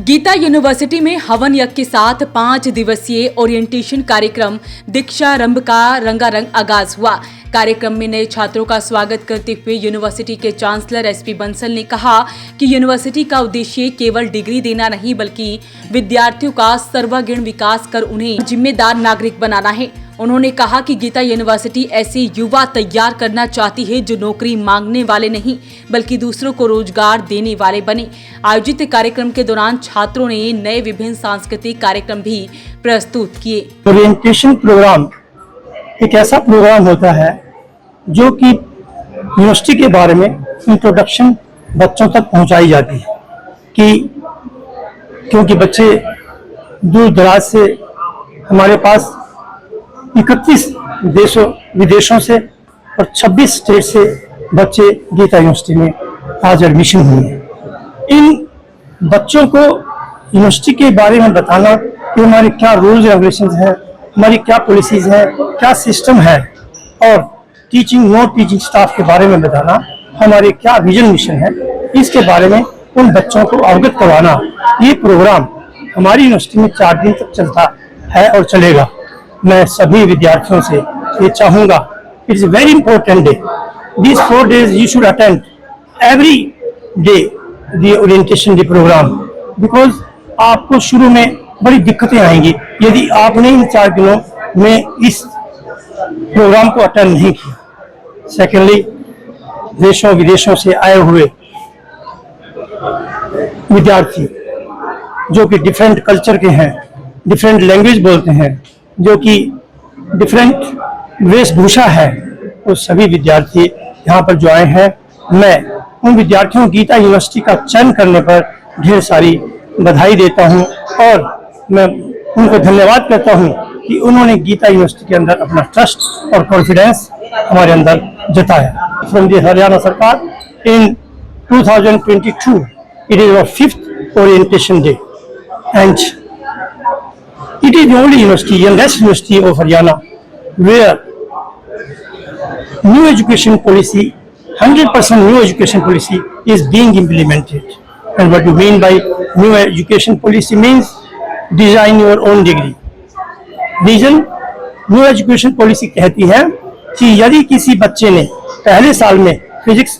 Gita university में हवन यज्ञ के साथ 5 दिवसीय ओरिएंटेशन कार्यक्रम दीक्षारंभ का रंगारंग आगाज हुआ। कार्यक्रम में नए छात्रों का स्वागत करते हुए यूनिवर्सिटी के चांसलर एसपी बंसल ने कहा कि यूनिवर्सिटी का उद्देश्य केवल डिग्री देना नहीं बल्कि विद्यार्थियों का सर्वांगीण विकास कर उन्हें जिम्मेदार नागरिक बनाना है। उन्होंने कहा कि गीता यूनिवर्सिटी ऐसे युवा तैयार करना चाहती है जो नौकरी मांगने वाले नहीं बल्कि दूसरों को रोजगार देने वाले बने। आयोजित कार्यक्रम के दौरान छात्रों ने नए विभिन्न सांस्कृतिक कार्यक्रम भी प्रस्तुत किए। ओरिएंटेशन प्रोग्राम एक ऐसा प्रोग्राम होता है जो कि यूनिवर्सिटी के बारे में इंट्रोडक्शन बच्चों तक पहुंचाई जाती है क्योंकि बच्चे दूर दराज से हमारे पास 31 विदेशों से और 26 स्टेट से बच्चे गीता यूनिवर्सिटी में आज एडमिशन हुए हैं। इन बच्चों को यूनिवर्सिटी के बारे में बताना कि हमारे क्या रूल्स रेगुलेशंस है, हमारी क्या पॉलिसीज है, क्या सिस्टम है और टीचिंग नॉन टीचिंग स्टाफ के बारे में बताना, हमारे क्या विजन मिशन है, इसके बारे में उन बच्चों को अवगत करवाना। ये प्रोग्राम हमारी यूनिवर्सिटी में 4 दिन तक चलता है और चलेगा। मैं सभी विद्यार्थियों से ये चाहूँगा, it's a very important day. These 4 days you should attend every day the orientation day program because आपको शुरू में बड़ी दिक्कतें आएंगी यदि आपने इन 4 दिनों में इस प्रोग्राम को अटेंड नहीं किया। सेकेंडली, देशों विदेशों से आए हुए विद्यार्थी जो कि डिफरेंट कल्चर के हैं, डिफरेंट लैंग्वेज बोलते हैं, जो कि डिफरेंट वेशभूषा है, वो सभी विद्यार्थी यहाँ पर जो आए हैं, मैं उन विद्यार्थियों गीता यूनिवर्सिटी का चयन करने पर ढेर सारी बधाई देता हूँ और मैं उनको धन्यवाद करता हूँ कि उन्होंने गीता यूनिवर्सिटी के अंदर अपना ट्रस्ट और कॉन्फिडेंस हमारे अंदर जताया। फ्रॉम द हरियाणा सरकार इन 2022 it is our 5th orientation day and it is the only university, youngest university of Haryana where new education policy, 100% new education policy is being implemented. And what you mean by new education policy means design your own degree. Reason new education policy कहती है कि यदि किसी बच्चे ने पहले साल में फिजिक्स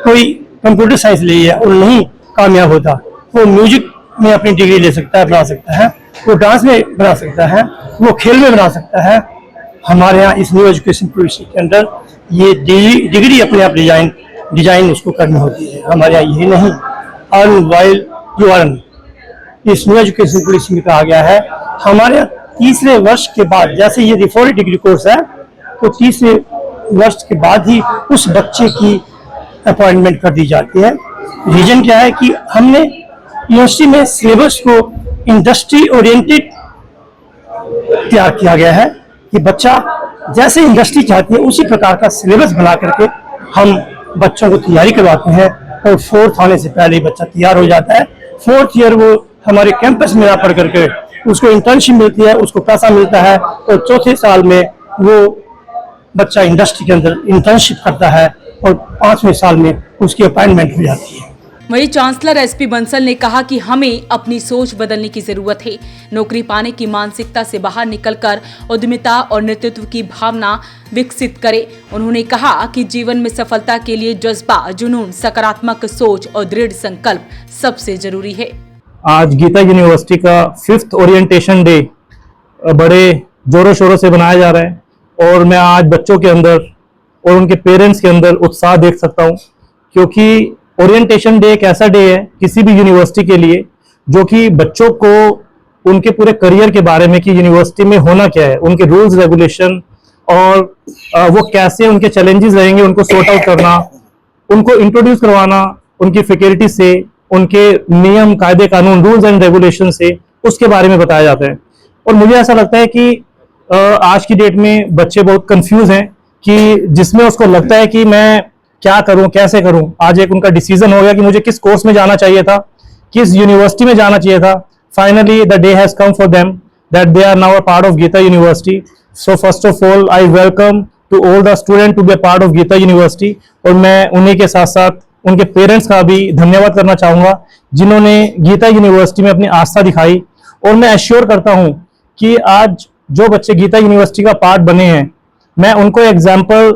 कोई कंप्यूटर साइंस ली है और नहीं कामयाब होता, वो म्यूजिक में अपनी डिग्री ले सकता है, बना सकता है, वो डांस में बना सकता है, वो खेल में बना सकता है। हमारे यहाँ इस न्यू एजुकेशन पॉलिसी के अंदर ये डिग्री अपने आप डिजाइन उसको करनी होती है। हमारे यहाँ ये नहीं, अर्न वाइल यू अर्न, इस न्यू एजुकेशन पॉलिसी में कहा गया है। हमारे यहाँ तीसरे वर्ष के बाद, जैसे ये 4 डिग्री कोर्स है, तो तीसरे वर्ष के बाद ही उस बच्चे की अपॉइंटमेंट कर दी जाती है। रीजन क्या है कि हमने यूनिवर्सिटी में सिलेबस को इंडस्ट्री ओरिएंटेड तैयार किया गया है कि बच्चा जैसे इंडस्ट्री चाहती है उसी प्रकार का सिलेबस बना करके हम बच्चों को तैयारी करवाते हैं और 4th आने से पहले ही बच्चा तैयार हो जाता है। 4th ईयर वो हमारे कैंपस में पढ़ करके उसको इंटर्नशिप मिलती है, उसको पैसा मिलता है और 4थे साल में वो बच्चा इंडस्ट्री के अंदर इंटर्नशिप करता है और 5वें साल में उसकी अपॉइंटमेंट हो जाती है। वहीं चांसलर एसपी बंसल ने कहा कि हमें अपनी सोच बदलने की जरूरत है। नौकरी पाने की मानसिकता से बाहर निकलकर उद्यमिता और नेतृत्व की भावना विकसित करें। उन्होंने कहा कि जीवन में सफलता के लिए जज्बा, जुनून, सकारात्मक सोच और दृढ़ संकल्प सबसे जरूरी है। आज गीता यूनिवर्सिटी का 5th ओरिएंटेशन डे बड़े जोरों शोरों से बनाया जा रहा है और मैं आज बच्चों के अंदर और उनके पेरेंट्स के अंदर उत्साह देख सकता हूं क्योंकि ओरिएंटेशन डे एक ऐसा डे है किसी भी यूनिवर्सिटी के लिए जो कि बच्चों को उनके पूरे करियर के बारे में कि यूनिवर्सिटी में होना क्या है, उनके रूल्स रेगुलेशन और वो कैसे उनके चैलेंजेस रहेंगे उनको सॉर्ट आउट करना, उनको इंट्रोड्यूस करवाना उनकी फैकल्टी से, उनके नियम, कायदे, कानून, रूल्स एंड रेगुलेशन से उसके बारे में बताया जाता है। और मुझे ऐसा लगता है कि आज की डेट में बच्चे बहुत कंफ्यूज हैं कि जिसमें उसको लगता है कि मैं क्या करूं, कैसे करूं। आज एक उनका डिसीजन हो गया कि मुझे किस कोर्स में जाना चाहिए था, किस यूनिवर्सिटी में जाना चाहिए था। Finally the day has come for them that they are now a part of Geeta university. So first of all I welcome to all the student to be a part of Geeta university और मैं उन्हीं के साथ साथ उनके parents का भी धन्यवाद करना चाहूंगा जिन्होंने गीता यूनिवर्सिटी में अपनी आस्था दिखाई। और मैं एश्योर करता हूं कि आज जो बच्चे गीता यूनिवर्सिटी का पार्ट बने हैं, मैं उनको एग्जाम्पल,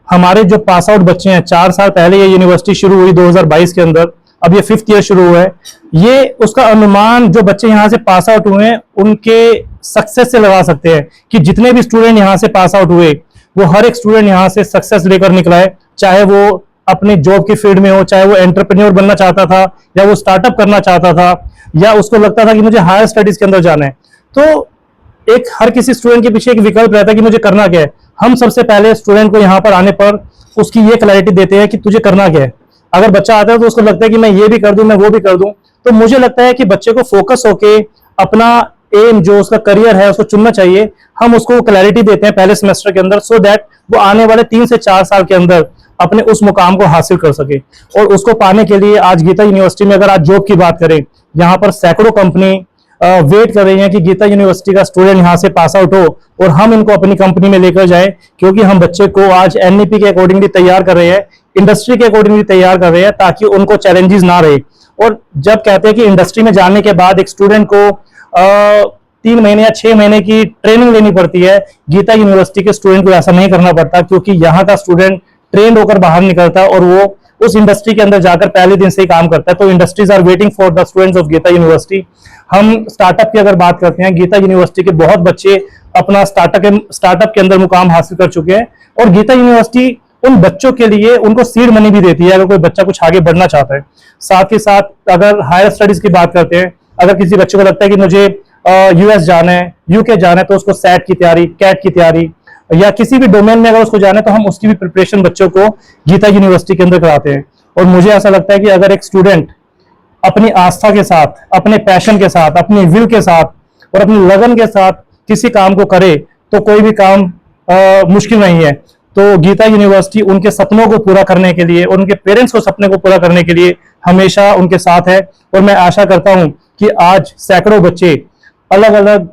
हमारे जो पास आउट बच्चे हैं, 4 साल पहले ये यूनिवर्सिटी शुरू हुई 2022 के अंदर, अब ये 5th ईयर शुरू हुआ है, ये उसका अनुमान जो बच्चे यहाँ से पास आउट हुए हैं उनके सक्सेस से लगा सकते हैं कि जितने भी स्टूडेंट यहाँ से पास आउट हुए वो हर एक स्टूडेंट यहाँ से सक्सेस लेकर निकला है, चाहे वो अपनी जॉब की फील्ड में हो, चाहे वो एंटरप्रेन्योर बनना चाहता था, या वो स्टार्टअप करना चाहता था, या उसको लगता था कि मुझे हायर स्टडीज के अंदर जाना है। तो एक हर किसी स्टूडेंट के पीछे एक विकल्प रहता है कि मुझे करना क्या है। हम सबसे पहले स्टूडेंट को यहाँ पर आने पर उसकी ये क्लैरिटी देते हैं कि तुझे करना क्या है। अगर बच्चा आता है तो उसको लगता है कि मैं ये भी कर दूं, मैं वो भी कर दूं, तो मुझे लगता है कि बच्चे को फोकस होके अपना एम, जो उसका करियर है, उसको चुनना चाहिए। हम उसको क्लैरिटी देते हैं पहले सेमेस्टर के अंदर, सो दैट वो आने वाले 3 से 4 साल के अंदर अपने उस मुकाम को हासिल कर सके। और उसको पाने के लिए आज गीता यूनिवर्सिटी में अगर आज जॉब की बात करें, यहाँ पर सैकड़ों कंपनी वेट कर रही हैं कि गीता यूनिवर्सिटी का स्टूडेंट यहाँ से पास आउट हो और हम इनको अपनी कंपनी में लेकर जाएं, क्योंकि हम बच्चे को आज एनईपी के अकॉर्डिंगली तैयार कर रहे हैं, इंडस्ट्री के अकॉर्डिंगली तैयार कर रहे हैं, ताकि उनको चैलेंजेस ना रहे। और जब कहते हैं कि इंडस्ट्री में जाने के बाद एक स्टूडेंट को 3 महीने या 6 महीने की ट्रेनिंग लेनी पड़ती है, गीता यूनिवर्सिटी के स्टूडेंट को ऐसा नहीं करना पड़ता, क्योंकि यहाँ का स्टूडेंट ट्रेंड होकर बाहर निकलता है और वो उस इंडस्ट्री के अंदर जाकर पहले दिन से ही काम करता है। तो industries are waiting for the students of Geeta university. हम स्टार्टअप की अगर बात करते हैं, गीता यूनिवर्सिटी के बहुत बच्चे अपना स्टार्टअप के अंदर मुकाम हासिल कर चुके हैं, और गीता यूनिवर्सिटी उन बच्चों के लिए उनको सीड मनी भी देती है अगर कोई बच्चा कुछ आगे बढ़ना चाहता है। साथ ही साथ अगर हायर स्टडीज की बात करते हैं, अगर किसी बच्चे को लगता है कि मुझे यूएस जाना है, यूके जाना है, तो उसको सैट की तैयारी, कैट की तैयारी, या किसी भी डोमेन में अगर उसको जाना है, तो हम उसकी भी प्रिपरेशन बच्चों को गीता यूनिवर्सिटी के अंदर कराते हैं। और मुझे ऐसा लगता है कि अगर एक स्टूडेंट अपनी आस्था के साथ, अपने पैशन के साथ, अपनी विल के साथ और अपनी लगन के साथ किसी काम को करे, तो कोई भी काम मुश्किल नहीं है। तो गीता यूनिवर्सिटी उनके सपनों को पूरा करने के लिए, उनके पेरेंट्स को सपने को पूरा करने के लिए हमेशा उनके साथ है। और मैं आशा करता हूं कि आज सैकड़ों बच्चे अलग अलग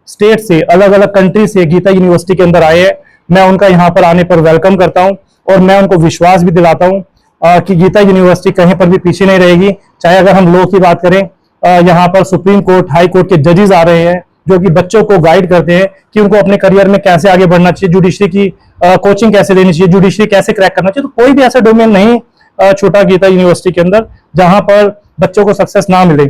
स्टेट से, अलग अलग कंट्री से गीता यूनिवर्सिटी के अंदर आए हैं। मैं उनका यहाँ पर आने पर वेलकम करता हूँ, और मैं उनको विश्वास भी दिलाता हूँ कि गीता यूनिवर्सिटी कहीं पर भी पीछे नहीं रहेगी। चाहे अगर हम लोग की बात करें, यहाँ पर सुप्रीम कोर्ट, हाई कोर्ट के जजेस आ रहे हैं जो कि बच्चों को गाइड करते हैं कि उनको अपने करियर में कैसे आगे बढ़ना चाहिए, जुडिशरी की कोचिंग कैसे लेनी चाहिए, जुडिशरी कैसे क्रैक करना चाहिए। तो कोई भी ऐसा डोमेन नहीं छूटा गीता यूनिवर्सिटी के अंदर जहां पर बच्चों को सक्सेस ना मिले।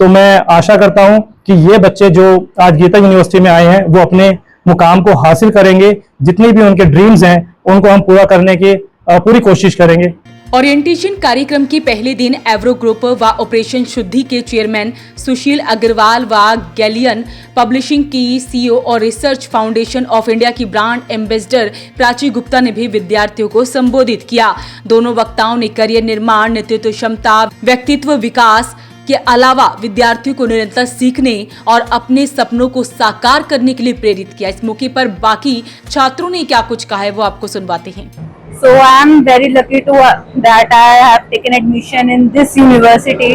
तो मैं आशा करता हूं कि ये बच्चे जो आज गीता यूनिवर्सिटी में आए हैं वो अपने मुकाम को हासिल करेंगे। जितनी भी उनके ड्रीम्स हैं उनको हम पूरा करने की पूरी कोशिश करेंगे। ओरिएंटेशन कार्यक्रम के पहले दिन एवरो ग्रुप व ऑपरेशन शुद्धि के चेयरमैन सुशील अग्रवाल व गैलियन पब्लिशिंग की सीईओ और रिसर्च फाउंडेशन ऑफ इंडिया की ब्रांड एम्बेसडर प्राची गुप्ता ने भी विद्यार्थियों को संबोधित किया। दोनों वक्ताओं ने करियर निर्माण, नेतृत्व क्षमता, व्यक्तित्व विकास के अलावा विद्यार्थियों को निरंतर सीखने और अपने सपनों को साकार करने के लिए प्रेरित किया। इस मौके पर बाकी छात्रों ने क्या कुछ कहा है वो आपको सुनवाते हैं। So I am very lucky to that I have taken admission in this university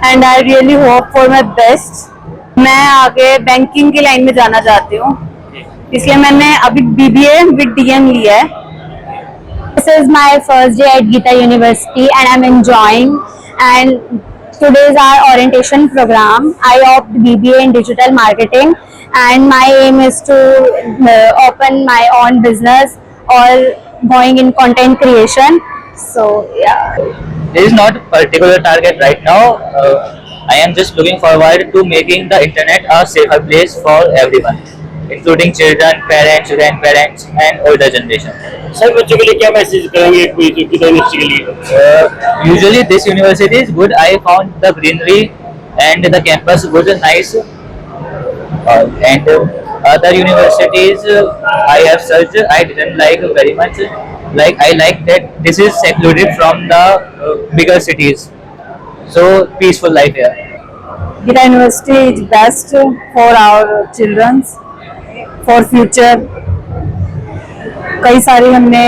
and I really hope for my best. मैं आगे बैंकिंग की लाइन में जाना चाहती हूँ, इसलिए मैंने अभी BBA with DM लिया है। This is my first day at Geeta University and I'm enjoying, and today is our orientation program. I opt BBA in digital marketing and my aim is to open my own business or going in content creation. So yeah, there is not a particular target right now. I am just looking forward to making the internet a safer place for everyone, including children, parents, grandparents and older generation. Sir बच्चों के लिए क्या message करेंगे Gita university के लिए? Usually this university is good. I found the greenery and the campus good, nice, and other universities I have searched, I didn't like very much. Like I like that this is secluded from the bigger cities, so peaceful life here. Geeta University is best for our children, for future. कई सारी हमने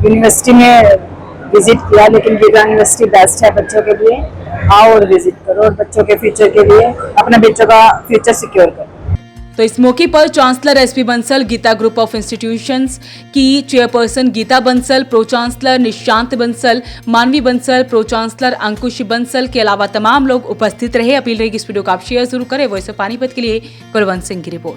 university में visit किया, लेकिन Gita university best है बच्चों के लिए। आओ और विजिट करो और बच्चों के फ्यूचर के लिए, अपने बच्चों का फ्यूचर सिक्योर करो। तो इस मौके पर chancellor SP Bansal, Geeta group of institutions की chairperson Geeta Bansal, pro chancellor Nishant Bansal, Manvi Bansal, pro chancellor Ankush Bansal के अलावा तमाम लोग उपस्थित रहे। अपील रहेगी इस वीडियो को आप शेयर जरूर करें। वॉइस ऑफ पानीपत के लिए कुलवंत सिंह की रिपोर्ट।